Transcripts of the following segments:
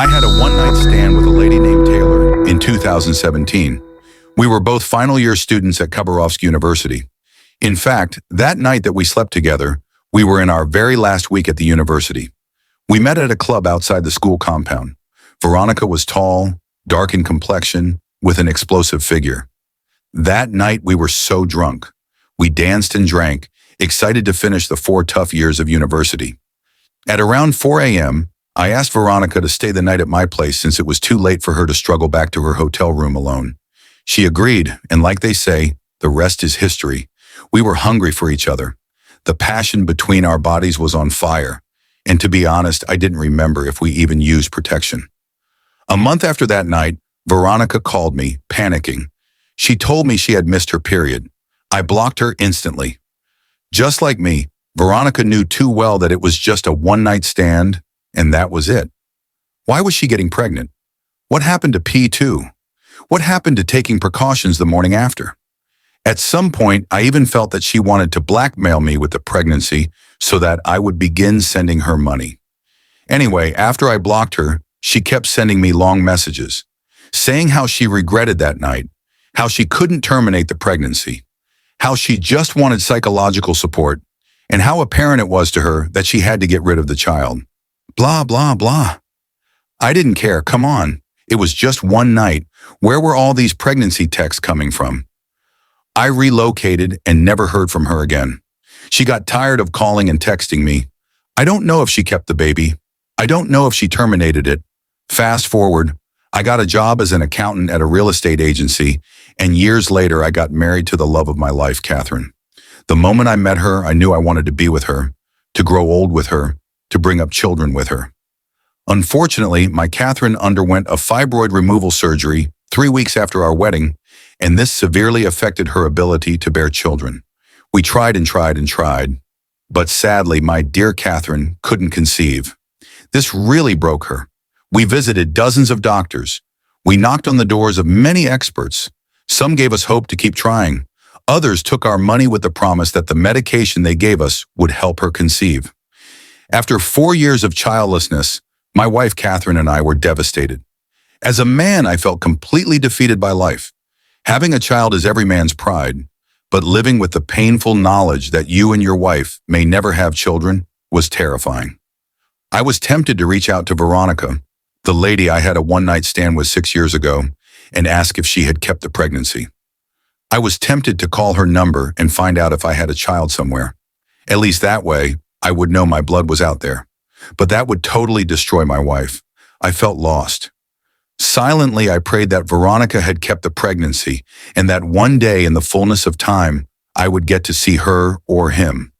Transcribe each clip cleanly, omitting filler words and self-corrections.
I had a one-night stand with a lady named Taylor in 2017. We were both final year students at Khabarovsk University. In fact, that night that we slept together, we were in our very last week at the university. We met at a club outside the school compound. Veronica was tall, dark in complexion, with an explosive figure. That night we were so drunk. We danced and drank, excited to finish the 4 tough years of university. At around 4 a.m., I asked Veronica to stay the night at my place since it was too late for her to struggle back to her hotel room alone. She agreed, and like they say, the rest is history. We were hungry for each other. The passion between our bodies was on fire, and to be honest, I didn't remember if we even used protection. A month after that night, Veronica called me, panicking. She told me she had missed her period. I blocked her instantly. Just like me, Veronica knew too well that it was just a one-night stand, and that was it. Why was she getting pregnant? What happened to P2? What happened to taking precautions the morning after? At some point, I even felt that she wanted to blackmail me with the pregnancy so that I would begin sending her money. Anyway, after I blocked her, she kept sending me long messages, saying how she regretted that night, how she couldn't terminate the pregnancy, how she just wanted psychological support, and how apparent it was to her that she had to get rid of the child. Blah, blah, blah. I didn't care, come on. It was just one night. Where were all these pregnancy texts coming from? I relocated and never heard from her again. She got tired of calling and texting me. I don't know if she kept the baby. I don't know if she terminated it. Fast forward, I got a job as an accountant at a real estate agency, and years later I got married to the love of my life, Catherine. The moment I met her, I knew I wanted to be with her, to grow old with her, to bring up children with her. Unfortunately, my Catherine underwent a fibroid removal surgery 3 weeks after our wedding, and this severely affected her ability to bear children. We tried and tried and tried, but sadly, my dear Catherine couldn't conceive. This really broke her. We visited dozens of doctors. We knocked on the doors of many experts. Some gave us hope to keep trying. Others took our money with the promise that the medication they gave us would help her conceive. After 4 years of childlessness, my wife Catherine and I were devastated. As a man, I felt completely defeated by life. Having a child is every man's pride, but living with the painful knowledge that you and your wife may never have children was terrifying. I was tempted to reach out to Veronica, the lady I had a one-night stand with 6 years ago, and ask if she had kept the pregnancy. I was tempted to call her number and find out if I had a child somewhere. At least that way, I would know my blood was out there. But that would totally destroy my wife. I felt lost. Silently, I prayed that Veronica had kept the pregnancy and that one day in the fullness of time, I would get to see her or him.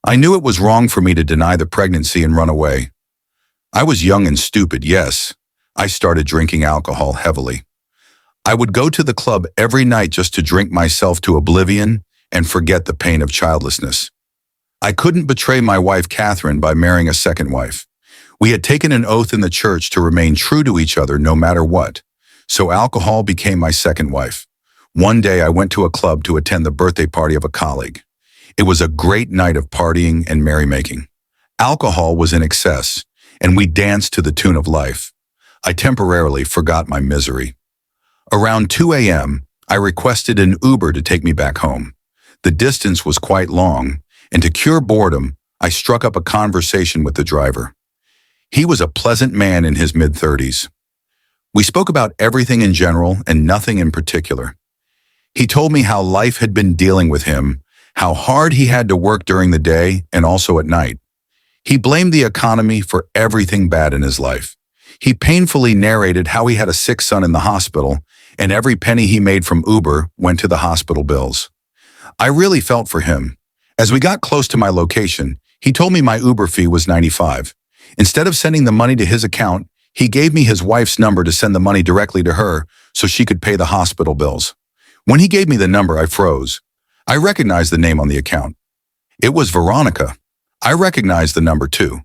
I knew it was wrong for me to deny the pregnancy and run away. I was young and stupid, yes. I started drinking alcohol heavily. I would go to the club every night just to drink myself to oblivion and forget the pain of childlessness. I couldn't betray my wife Catherine by marrying a second wife. We had taken an oath in the church to remain true to each other no matter what, so alcohol became my second wife. One day I went to a club to attend the birthday party of a colleague. It was a great night of partying and merrymaking. Alcohol was in excess, and we danced to the tune of life. I temporarily forgot my misery. Around 2 a.m., I requested an Uber to take me back home. The distance was quite long, and to cure boredom, I struck up a conversation with the driver. He was a pleasant man in his mid-30s. We spoke about everything in general and nothing in particular. He told me how life had been dealing with him, how hard he had to work during the day and also at night. He blamed the economy for everything bad in his life. He painfully narrated how he had a sick son in the hospital, and every penny he made from Uber went to the hospital bills. I really felt for him. As we got close to my location, he told me my Uber fee was $95. Instead of sending the money to his account, he gave me his wife's number to send the money directly to her so she could pay the hospital bills. When he gave me the number, I froze. I recognized the name on the account. It was Veronica. I recognized the number too.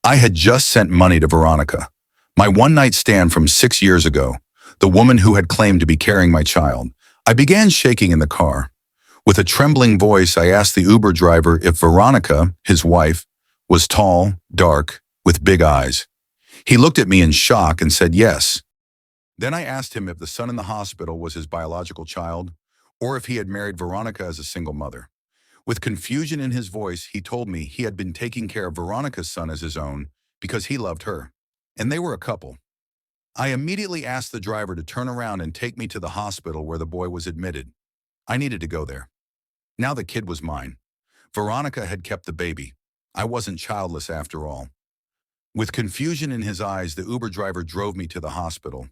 I had just sent money to Veronica, my one-night stand from 6 years ago, the woman who had claimed to be carrying my child. I began shaking in the car. With a trembling voice, I asked the Uber driver if Veronica, his wife, was tall, dark, with big eyes. He looked at me in shock and said yes. Then I asked him if the son in the hospital was his biological child or if he had married Veronica as a single mother. With confusion in his voice, he told me he had been taking care of Veronica's son as his own because he loved her, and they were a couple. I immediately asked the driver to turn around and take me to the hospital where the boy was admitted. I needed to go there. Now the kid was mine. Veronica had kept the baby. I wasn't childless after all. With confusion in his eyes, the Uber driver drove me to the hospital.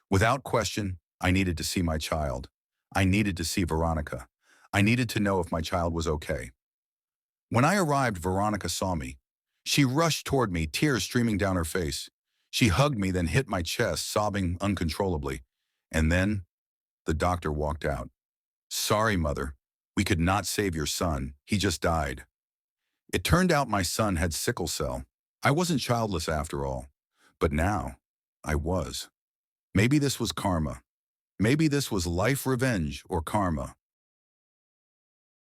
Without question, I needed to see my child. I needed to see Veronica. I needed to know if my child was okay. When I arrived, Veronica saw me. She rushed toward me, tears streaming down her face. She hugged me, then hit my chest, sobbing uncontrollably. And then the doctor walked out. "Sorry, mother. We could not save your son. He just died." It turned out my son had sickle cell. I wasn't childless after all. But now, I was. Maybe this was karma. Maybe this was life revenge or karma.